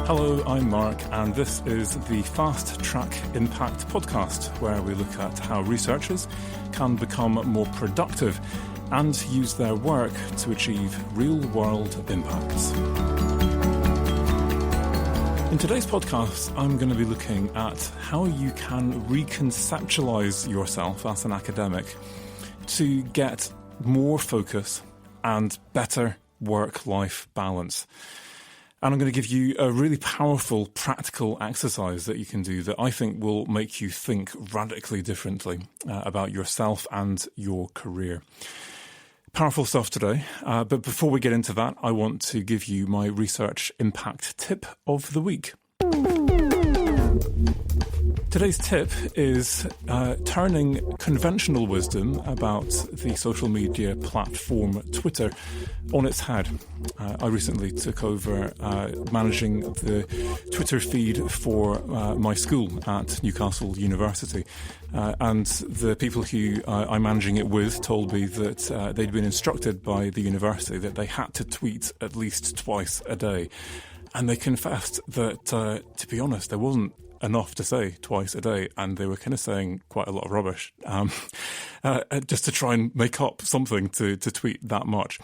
Hello, I'm Mark, and this is the Fast Track Impact podcast, where we look at how researchers can become more productive and use their work to achieve real-world impacts. In today's podcast, I'm going to be looking at how you can reconceptualize yourself as an academic to get more focus and better work-life balance. And I'm going to give you a really powerful practical exercise that you can do that I think will make you think radically differently about yourself and your career. Powerful stuff today, but before we get into that, I want to give you my research impact tip of the week. Today's tip is turning conventional wisdom about the social media platform Twitter on its head. I recently took over managing the Twitter feed for my school at Newcastle University. And the people who I'm managing it with told me that they'd been instructed by the university that they had to tweet at least twice a day. And they confessed that, to be honest, there wasn't enough to say twice a day, and they were kind of saying quite a lot of rubbish just to try and make up something to tweet that much.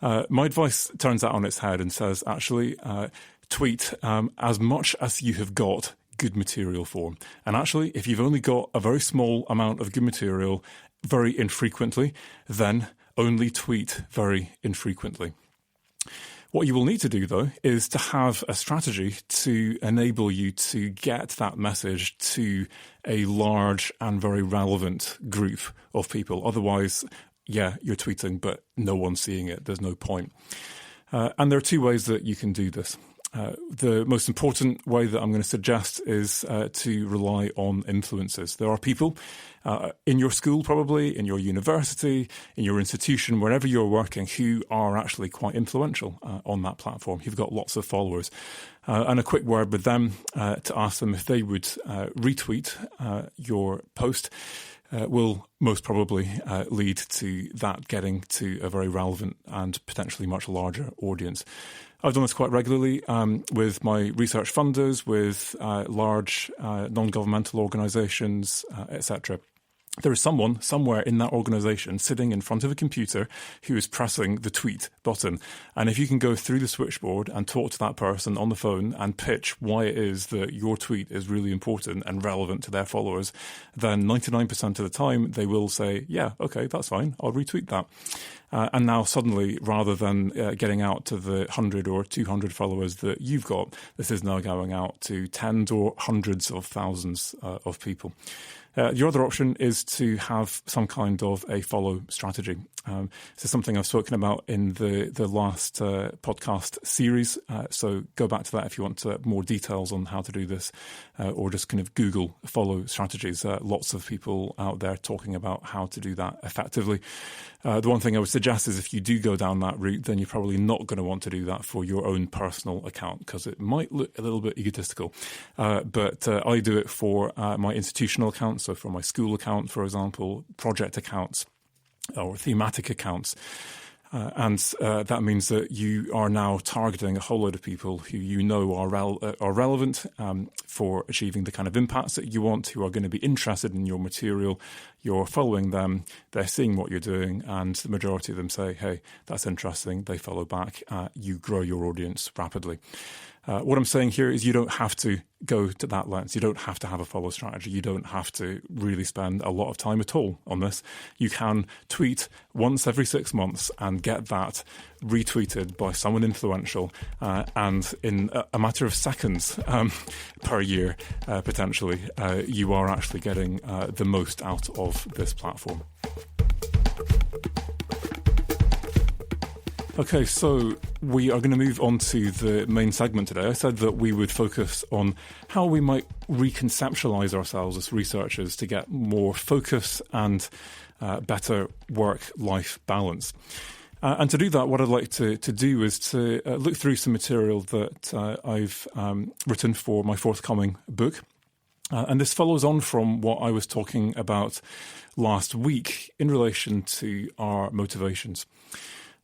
My advice turns that on its head and says, actually, tweet as much as you have got good material for. And actually, if you've only got a very small amount of good material very infrequently, then only tweet very infrequently. What you will need to do, though, is to have a strategy to enable you to get that message to a large and very relevant group of people. Otherwise, yeah, you're tweeting, but no one's seeing it. There's no point. And there are two ways that you can do this. The most important way that I'm going to suggest is to rely on influencers. There are people in your school, probably, in your university, in your institution, wherever you're working, who are actually quite influential on that platform. You've got lots of followers. And a quick word with them to ask them if they would retweet your post will most probably lead to that getting to a very relevant and potentially much larger audience. I've done this quite regularly with my research funders, with large non-governmental organisations, etc. There is someone somewhere in that organisation sitting in front of a computer who is pressing the tweet button. And if you can go through the switchboard and talk to that person on the phone and pitch why it is that your tweet is really important and relevant to their followers, then 99% of the time they will say, yeah, okay, that's fine, I'll retweet that. And now suddenly, rather than getting out to the 100 or 200 followers that you've got, this is now going out to tens or hundreds of thousands of people. Your other option is to have some kind of a follow strategy. This is something I've spoken about in the last podcast series, so go back to that if you want more details on how to do this, or just kind of Google follow strategies. Lots of people out there talking about how to do that effectively. The one thing I would suggest is if you do go down that route, then you're probably not going to want to do that for your own personal account, because it might look a little bit egotistical. But I do it for my institutional account, so for my school account, for example, project accounts or thematic accounts. And that means that you are now targeting a whole load of people who you know are relevant for achieving the kind of impacts that you want, who are going to be interested in your material. You're following them, they're seeing what you're doing, and the majority of them say, hey, that's interesting. They follow back. You grow your audience rapidly. What I'm saying here is you don't have to go to that length. You don't have to have a follow strategy. You don't have to really spend a lot of time at all on this. You can tweet once every 6 months and get that retweeted by someone influential, and in a matter of seconds per year, potentially, you are actually getting the most out of this platform. Okay, so we are going to move on to the main segment today. I said that we would focus on how we might reconceptualize ourselves as researchers to get more focus and better work-life balance. And to do that, what I'd like to do is to look through some material that I've written for my forthcoming book. And this follows on from what I was talking about last week in relation to our motivations.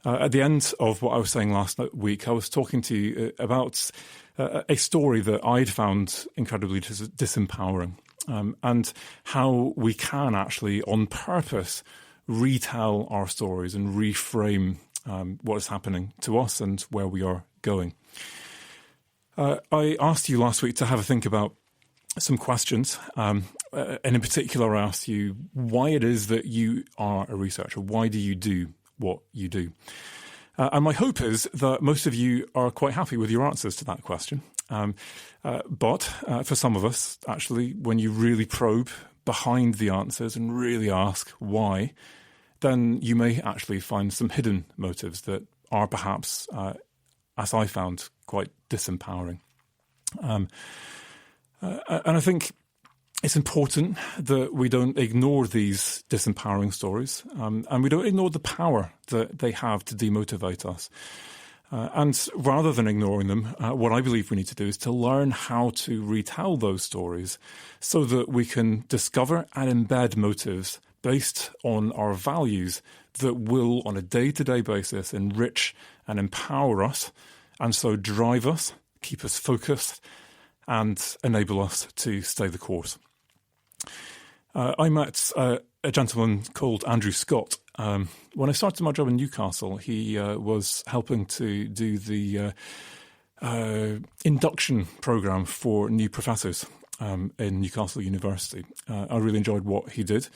At the end of what I was saying last week, I was talking to you about a story that I'd found incredibly disempowering, and how we can actually, on purpose, retell our stories and reframe what is happening to us and where we are going. I asked you last week to have a think about some questions, and in particular I asked you why it is that you are a researcher. Why do you do what you do? And my hope is that most of you are quite happy with your answers to that question. But for some of us, actually, when you really probe behind the answers and really ask why, then you may actually find some hidden motives that are perhaps, as I found, quite disempowering. And I think it's important that we don't ignore these disempowering stories, and we don't ignore the power that they have to demotivate us. And rather than ignoring them, what I believe we need to do is to learn how to retell those stories so that we can discover and embed motives based on our values that will, on a day-to-day basis, enrich and empower us, and so drive us, keep us focused, and enable us to stay the course. I met a gentleman called Andrew Scott. When I started my job in Newcastle, he was helping to do the induction programme for new professors in Newcastle University. I really enjoyed what he did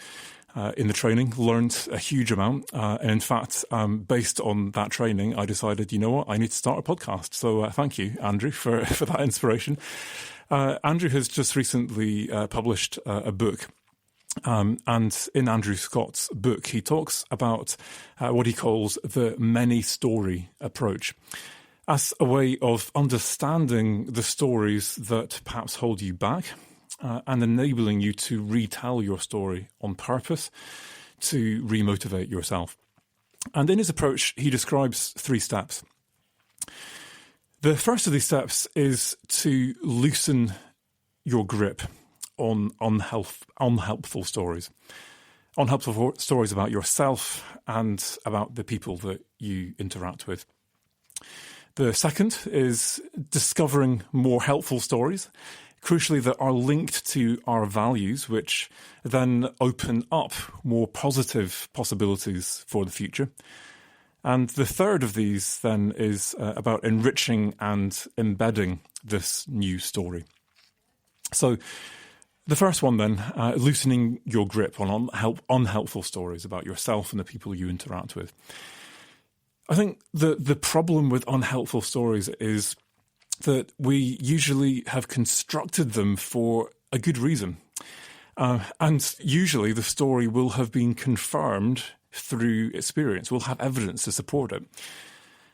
in the training, learned a huge amount. And in fact, based on that training, I decided, you know what, I need to start a podcast. So thank you, Andrew, for that inspiration. Andrew has just recently published a book. And in Andrew Scott's book, he talks about what he calls the many-story approach as a way of understanding the stories that perhaps hold you back and enabling you to retell your story on purpose to remotivate yourself. And in his approach, he describes 3 steps. The first of these steps is to loosen your grip on unhelpful stories. Unhelpful stories about yourself and about the people that you interact with. The second is discovering more helpful stories, crucially that are linked to our values, which then open up more positive possibilities for the future. And the third of these then is about enriching and embedding this new story. So the first one then, loosening your grip on unhelpful stories about yourself and the people you interact with. I think the problem with unhelpful stories is that we usually have constructed them for a good reason. And usually the story will have been confirmed through experience. We'll have evidence to support it.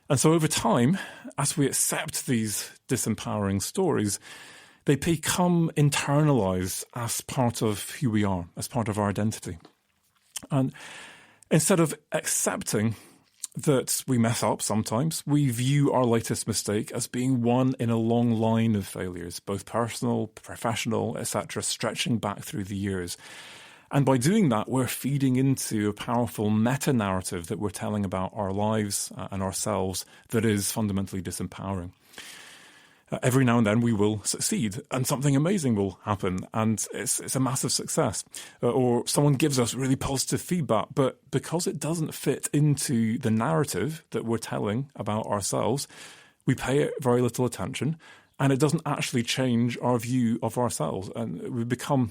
And so over time, as we accept these disempowering stories, they become internalized as part of who we are, as part of our identity. And instead of accepting that we mess up sometimes, we view our latest mistake as being one in a long line of failures, both personal, professional, etc., stretching back through the years. And by doing that, we're feeding into a powerful meta-narrative that we're telling about our lives and ourselves that is fundamentally disempowering. Every now and then we will succeed and something amazing will happen and it's a massive success. Or someone gives us really positive feedback, but because it doesn't fit into the narrative that we're telling about ourselves, we pay it very little attention and it doesn't actually change our view of ourselves. And we become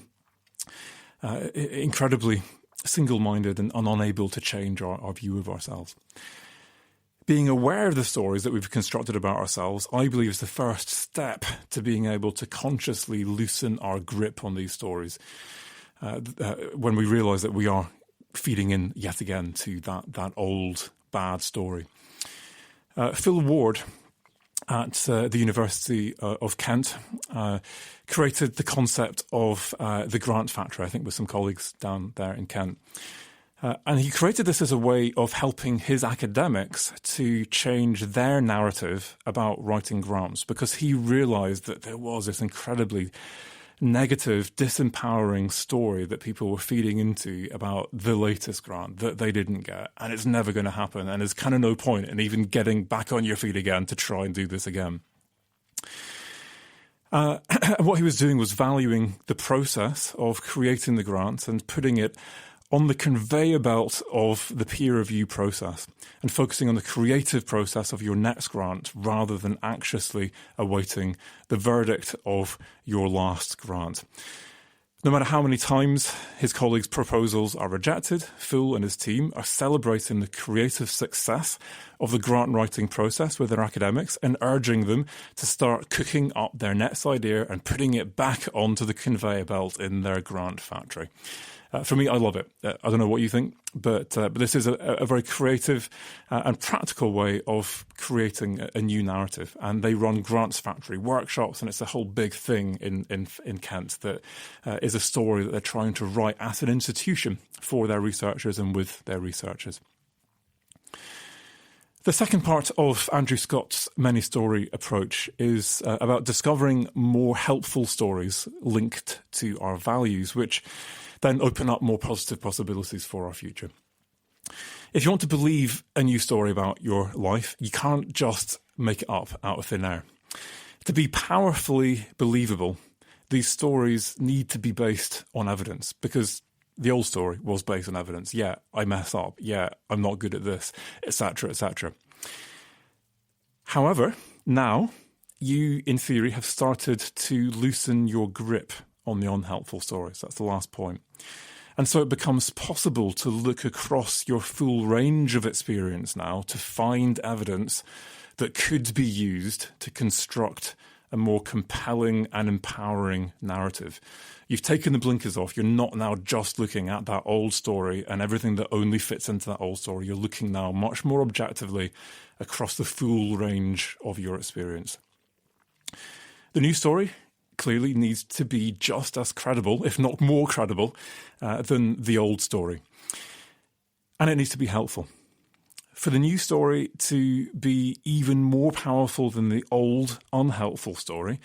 incredibly single-minded and unable to change our view of ourselves. Being aware of the stories that we've constructed about ourselves, I believe, is the first step to being able to consciously loosen our grip on these stories when we realise that we are feeding in yet again to that old bad story. Phil Ward at the University of Kent created the concept of the grant factor, I think with some colleagues down there in Kent. And he created this as a way of helping his academics to change their narrative about writing grants, because he realised that there was this incredibly negative, disempowering story that people were feeding into about the latest grant that they didn't get, and it's never going to happen, and there's kind of no point in even getting back on your feet again to try and do this again. What he was doing was valuing the process of creating the grant and putting it on the conveyor belt of the peer review process and focusing on the creative process of your next grant rather than anxiously awaiting the verdict of your last grant. No matter how many times his colleagues' proposals are rejected, Fool and his team are celebrating the creative success of the grant writing process with their academics and urging them to start cooking up their next idea and putting it back onto the conveyor belt in their grant factory. For me, I love it. I don't know what you think, but this is a very creative and practical way of creating a new narrative. And they run grants factory workshops, and it's a whole big thing in Kent that is a story that they're trying to write at an institution for their researchers and with their researchers. The second part of Andrew Scott's many-story approach is about discovering more helpful stories linked to our values, which then open up more positive possibilities for our future. If you want to believe a new story about your life, you can't just make it up out of thin air. To be powerfully believable, these stories need to be based on evidence, because the old story was based on evidence. Yeah, I mess up. Yeah, I'm not good at this, etc., etc. However, now you, in theory, have started to loosen your grip on the unhelpful stories. That's the last point. And so it becomes possible to look across your full range of experience now to find evidence that could be used to construct a more compelling and empowering narrative. You've taken the blinkers off. You're not now just looking at that old story and everything that only fits into that old story. You're looking now much more objectively across the full range of your experience. The new story clearly needs to be just as credible, if not more credible, than the old story. And it needs to be helpful. For the new story to be even more powerful than the old, unhelpful story,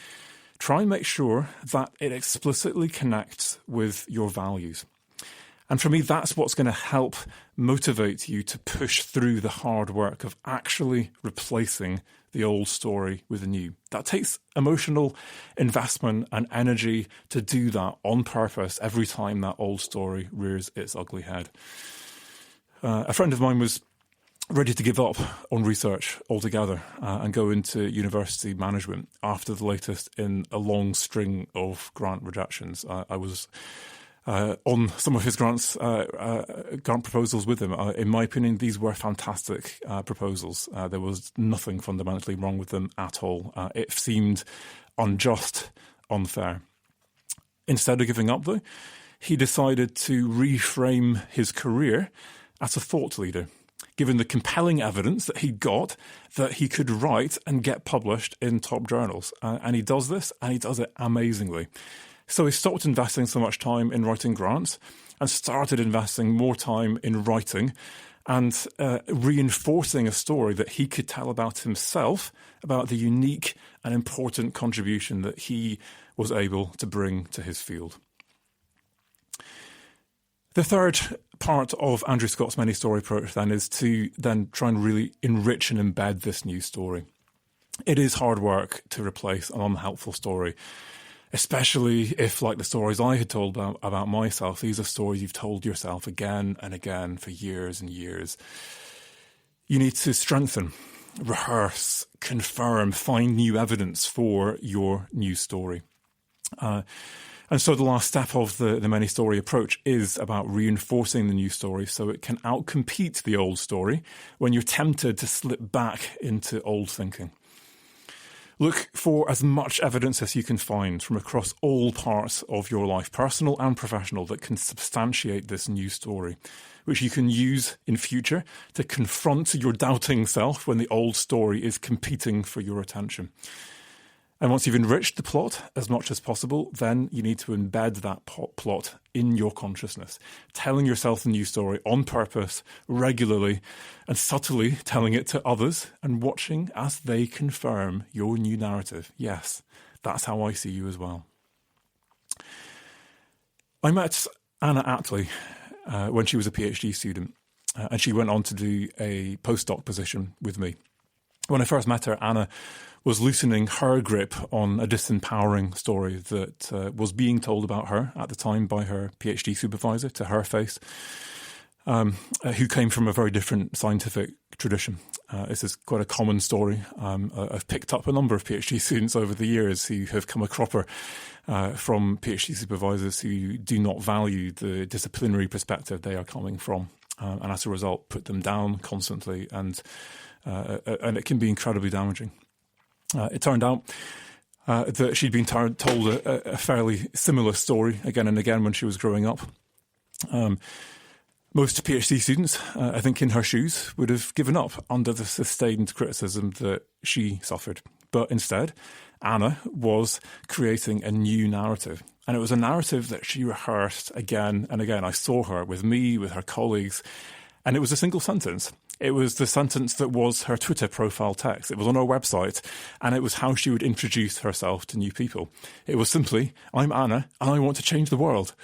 try and make sure that it explicitly connects with your values. And for me, that's what's going to help motivate you to push through the hard work of actually replacing the old story with a new. That takes emotional investment and energy to do that on purpose every time that old story rears its ugly head. A friend of mine was ready to give up on research altogether and go into university management after the latest in a long string of grant rejections. I was on some of his grant proposals with him. In my opinion, these were fantastic proposals. There was nothing fundamentally wrong with them at all. It seemed unjust, unfair. Instead of giving up, though, he decided to reframe his career as a thought leader, given the compelling evidence that he got that he could write and get published in top journals. And he does this, and he does it amazingly. So he stopped investing so much time in writing grants and started investing more time in writing and reinforcing a story that he could tell about himself, about the unique and important contribution that he was able to bring to his field. The third part of Andrew Scott's many-story approach then is to then try and really enrich and embed this new story. It is hard work to replace an unhelpful story, especially if, like the stories I had told about myself, these are stories you've told yourself again and again for years and years. You need to strengthen, rehearse, confirm, find new evidence for your new story. And so the last step of the many-story approach is about reinforcing the new story so it can outcompete the old story when you're tempted to slip back into old thinking. Look for as much evidence as you can find from across all parts of your life, personal and professional, that can substantiate this new story, which you can use in future to confront your doubting self when the old story is competing for your attention. And once you've enriched the plot as much as possible, then you need to embed that plot in your consciousness, telling yourself the new story on purpose, regularly, and subtly telling it to others and watching as they confirm your new narrative. Yes, that's how I see you as well. I met Anna Attlee when she was a PhD student, and she went on to do a postdoc position with me. When I first met her, Anna was loosening her grip on a disempowering story that was being told about her at the time by her PhD supervisor to her face, who came from a very different scientific tradition. This is quite a common story. I've picked up a number of PhD students over the years who have come a cropper from PhD supervisors who do not value the disciplinary perspective they are coming from, and as a result put them down constantly, and it can be incredibly damaging. It turned out that she'd been told a fairly similar story again and again when she was growing up. Most PhD students, I think in her shoes, would have given up under the sustained criticism that she suffered. But instead, Anna was creating a new narrative. And it was a narrative that she rehearsed again and again. I saw her with me, with her colleagues, and it was a single sentence. It was the sentence that was her Twitter profile text. It was on her website, and it was how she would introduce herself to new people. It was simply, I'm Anna, and I want to change the world.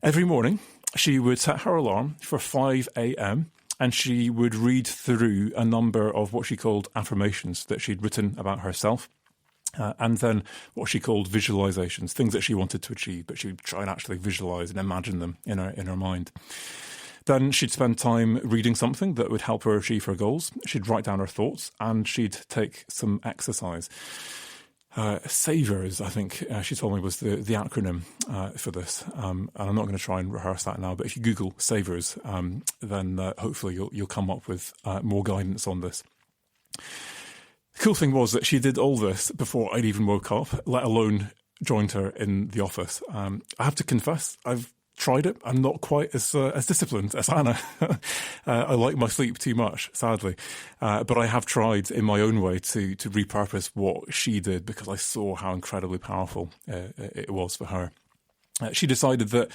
Every morning, she would set her alarm for 5 a.m. and she would read through a number of what she called affirmations that she'd written about herself, and then what she called visualizations, things that she wanted to achieve, but she would try and actually visualize and imagine them in her mind. Then she'd spend time reading something that would help her achieve her goals. She'd write down her thoughts, and she'd take some exercise. SAVERS, I think she told me, was the acronym for this. And I'm not going to try and rehearse that now, but if you Google SAVERS, then hopefully you'll come up with more guidance on this. The cool thing was that she did all this before I'd even woke up, let alone joined her in the office. I have to confess, I've tried it. I'm not quite as disciplined as Anna. I like my sleep too much, sadly. But I have tried in my own way to repurpose what she did, because I saw how incredibly powerful it was for her. She decided that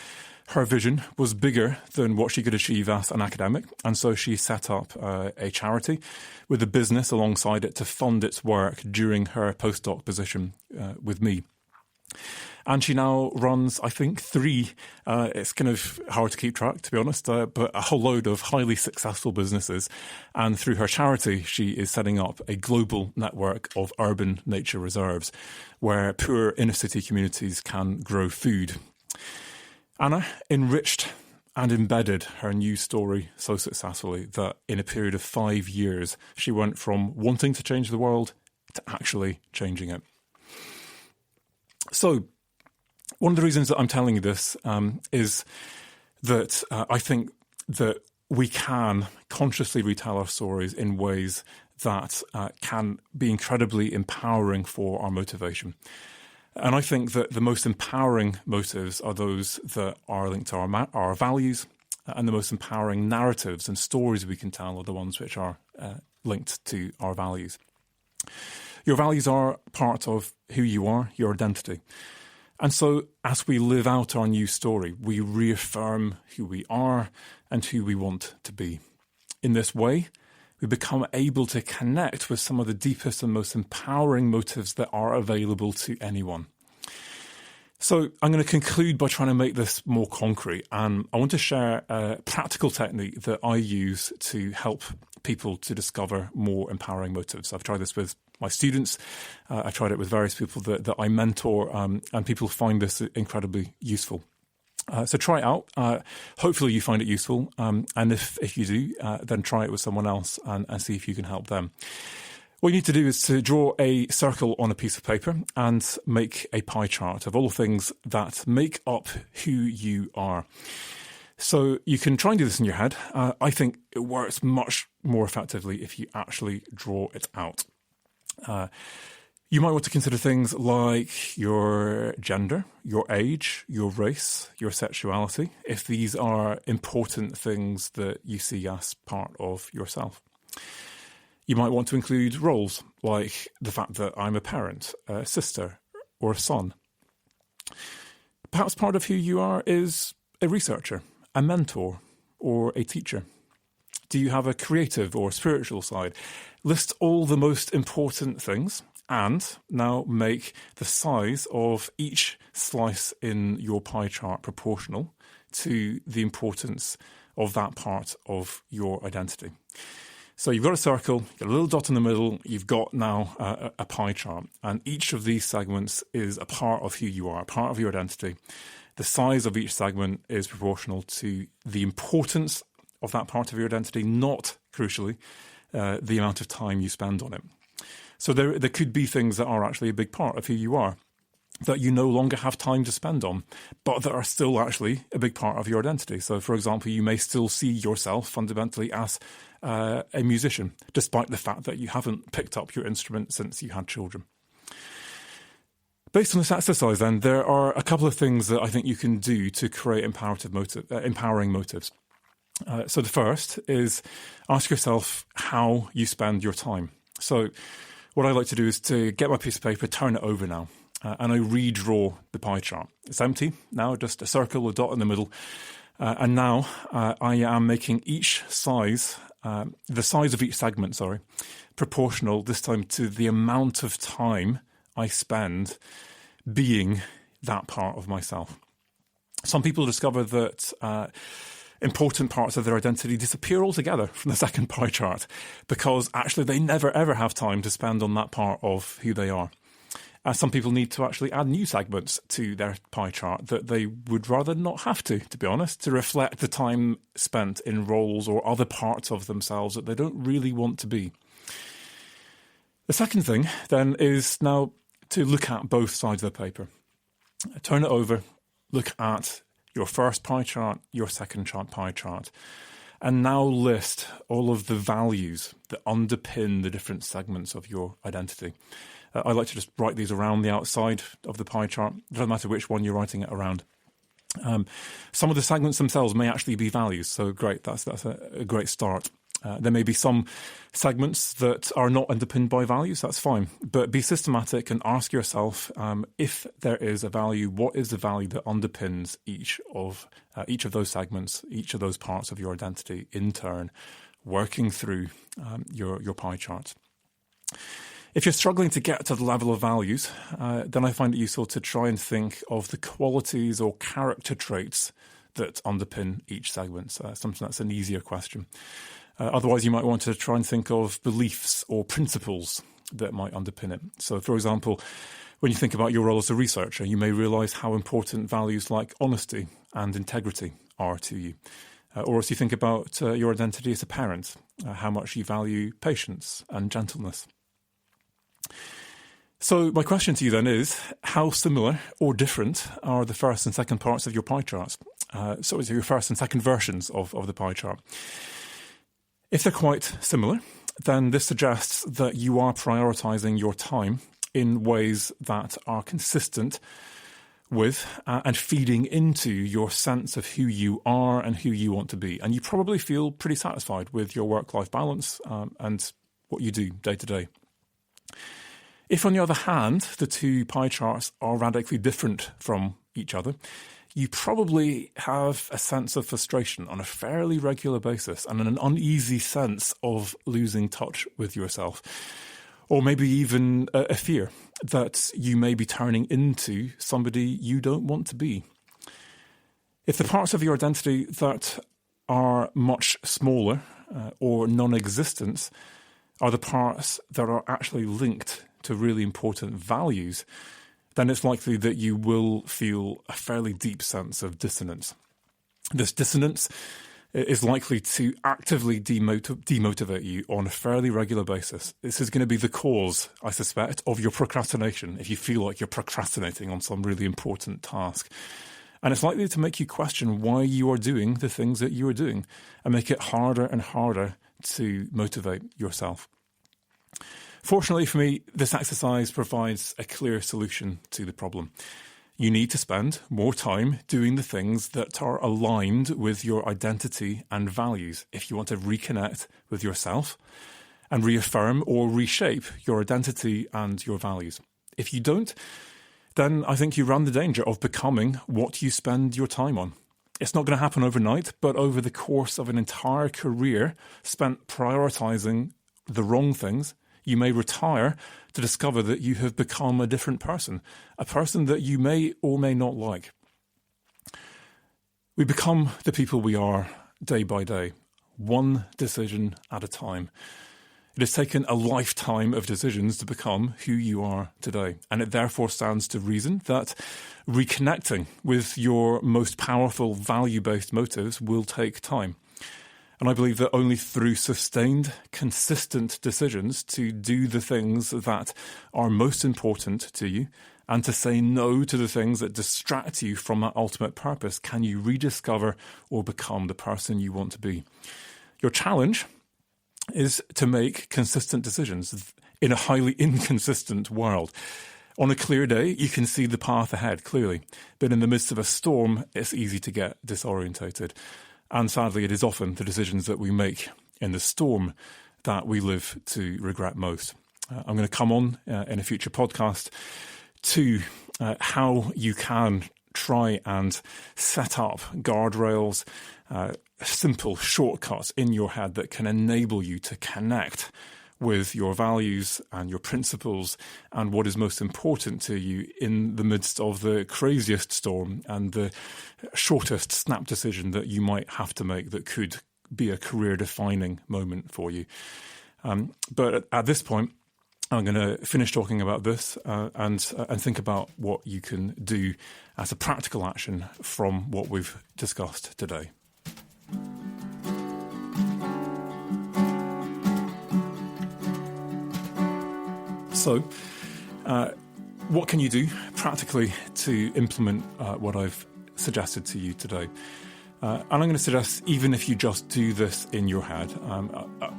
her vision was bigger than what she could achieve as an academic, and so she set up a charity with a business alongside it to fund its work during her postdoc position with me. And she now runs, I think, 3, it's kind of hard to keep track, to be honest, but a whole load of highly successful businesses. And through her charity, she is setting up a global network of urban nature reserves where poor inner city communities can grow food. Anna enriched and embedded her new story so successfully that in a period of 5 years, she went from wanting to change the world to actually changing it. So, one of the reasons that I'm telling you this is that I think that we can consciously retell our stories in ways that can be incredibly empowering for our motivation. And I think that the most empowering motives are those that are linked to our values, and the most empowering narratives and stories we can tell are the ones which are linked to our values. Your values are part of who you are, your identity. And so as we live out our new story, we reaffirm who we are and who we want to be. In this way, we become able to connect with some of the deepest and most empowering motives that are available to anyone. So I'm going to conclude by trying to make this more concrete. And I want to share a practical technique that I use to help people to discover more empowering motives. I've tried this with my students. I tried it with various people that I mentor, and people find this incredibly useful. So try it out. Hopefully you find it useful. And if you do, then try it with someone else and see if you can help them. What you need to do is to draw a circle on a piece of paper and make a pie chart of all the things that make up who you are. So you can try and do this in your head. I think it works much more effectively if you actually draw it out. You might want to consider things like your gender, your age, your race, your sexuality, if these are important things that you see as part of yourself. You might want to include roles, like the fact that I'm a parent, a sister, or a son. Perhaps part of who you are is a researcher, a mentor, or a teacher. Do you have a creative or spiritual side? List all the most important things And now make the size of each slice in your pie chart proportional to the importance of that part of your identity. So you've got a circle, you've got a little dot in the middle, you've got now a pie chart, and each of these segments is a part of who you are, a part of your identity. The size of each segment is proportional to the importance of that part of your identity, not, crucially, the amount of time you spend on it. So there could be things that are actually a big part of who you are, that you no longer have time to spend on, but that are still actually a big part of your identity. So, for example, you may still see yourself fundamentally as a musician, despite the fact that you haven't picked up your instrument since you had children. Based on this exercise, then, there are a couple of things that I think you can do to create empowering motives. So the first is ask yourself how you spend your time. So what I like to do is to get my piece of paper, turn it over now, and I redraw the pie chart. It's empty now, just a circle, a dot in the middle. And now I am making each size, the size of each segment, proportional this time to the amount of time I spend being that part of myself. Some people discover that important parts of their identity disappear altogether from the second pie chart because actually they never ever have time to spend on that part of who they are. Some people need to actually add new segments to their pie chart that they would rather not have to be honest, to reflect the time spent in roles or other parts of themselves that they don't really want to be. The second thing then is now to look at both sides of the paper. Turn it over, look at your first pie chart, your second pie chart, and now list all of the values that underpin the different segments of your identity. I like to just write these around the outside of the pie chart. It doesn't matter which one you're writing it around. Some of the segments themselves may actually be values, so great, that's a great start. There may be some segments that are not underpinned by values, that's fine. But be systematic and ask yourself, if there is a value, what is the value that underpins each of those segments, each of those parts of your identity in turn, working through your pie chart. If you're struggling to get to the level of values, then I find it useful to try and think of the qualities or character traits that underpin each segment. Something that's an easier question. Otherwise, you might want to try and think of beliefs or principles that might underpin it. So, for example, when you think about your role as a researcher, you may realise how important values like honesty and integrity are to you. Or as you think about your identity as a parent, how much you value patience and gentleness. So my question to you then is, how similar or different are the first and second parts of your pie charts? So your first and second versions of the pie chart. If they're quite similar, then this suggests that you are prioritising your time in ways that are consistent with and feeding into your sense of who you are and who you want to be. And you probably feel pretty satisfied with your work-life balance and what you do day to day. If, on the other hand, the two pie charts are radically different from each other, you probably have a sense of frustration on a fairly regular basis and an uneasy sense of losing touch with yourself. Or maybe even a fear that you may be turning into somebody you don't want to be. If the parts of your identity that are much smaller or non-existent are the parts that are actually linked to really important values, then it's likely that you will feel a fairly deep sense of dissonance. This dissonance is likely to actively demotivate you on a fairly regular basis. This is going to be the cause, I suspect, of your procrastination, if you feel like you're procrastinating on some really important task. And it's likely to make you question why you are doing the things that you are doing and make it harder and harder to motivate yourself. Fortunately for me, this exercise provides a clear solution to the problem. You need to spend more time doing the things that are aligned with your identity and values if you want to reconnect with yourself and reaffirm or reshape your identity and your values. If you don't, then I think you run the danger of becoming what you spend your time on. It's not going to happen overnight, but over the course of an entire career spent prioritising the wrong things, you may retire to discover that you have become a different person, a person that you may or may not like. We become the people we are day by day, one decision at a time. It has taken a lifetime of decisions to become who you are today, and it therefore stands to reason that reconnecting with your most powerful value-based motives will take time. And I believe that only through sustained, consistent decisions to do the things that are most important to you and to say no to the things that distract you from that ultimate purpose can you rediscover or become the person you want to be. Your challenge is to make consistent decisions in a highly inconsistent world. On a clear day, you can see the path ahead clearly, but in the midst of a storm, it's easy to get disorientated. And sadly, it is often the decisions that we make in the storm that we live to regret most. I'm going to come on in a future podcast to how you can try and set up guardrails, simple shortcuts in your head that can enable you to connect with your values and your principles and what is most important to you in the midst of the craziest storm and the shortest snap decision that you might have to make that could be a career-defining moment for you. But at this point, I'm going to finish talking about this and think about what you can do as a practical action from what we've discussed today. So, what can you do practically to implement what I've suggested to you today? And I'm going to suggest, even if you just do this in your head,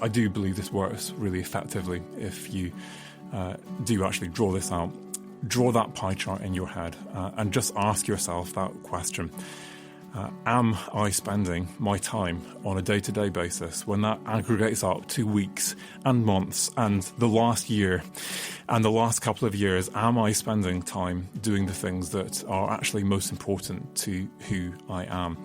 I do believe this works really effectively if you do actually draw this out. Draw that pie chart in your head and just ask yourself that question. Am I spending my time on a day-to-day basis, when that aggregates up to weeks and months and the last year and the last couple of years, am I spending time doing the things that are actually most important to who I am?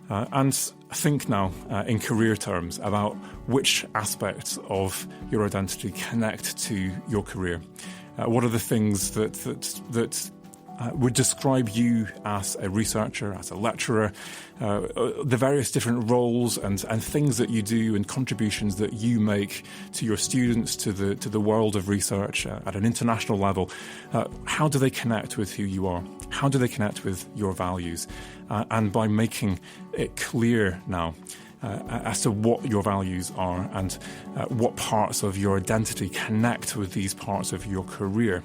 And think now in career terms about which aspects of your identity connect to your career. What are the things that would describe you as a researcher, as a lecturer, the various different roles and things that you do and contributions that you make to your students, to the world of research at an international level. How do they connect with who you are? How do they connect with your values? And by making it clear now as to what your values are and what parts of your identity connect with these parts of your career,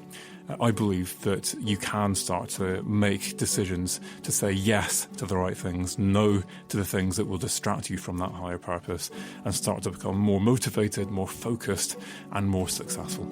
I believe that you can start to make decisions to say yes to the right things, no to the things that will distract you from that higher purpose, and start to become more motivated, more focused, and more successful.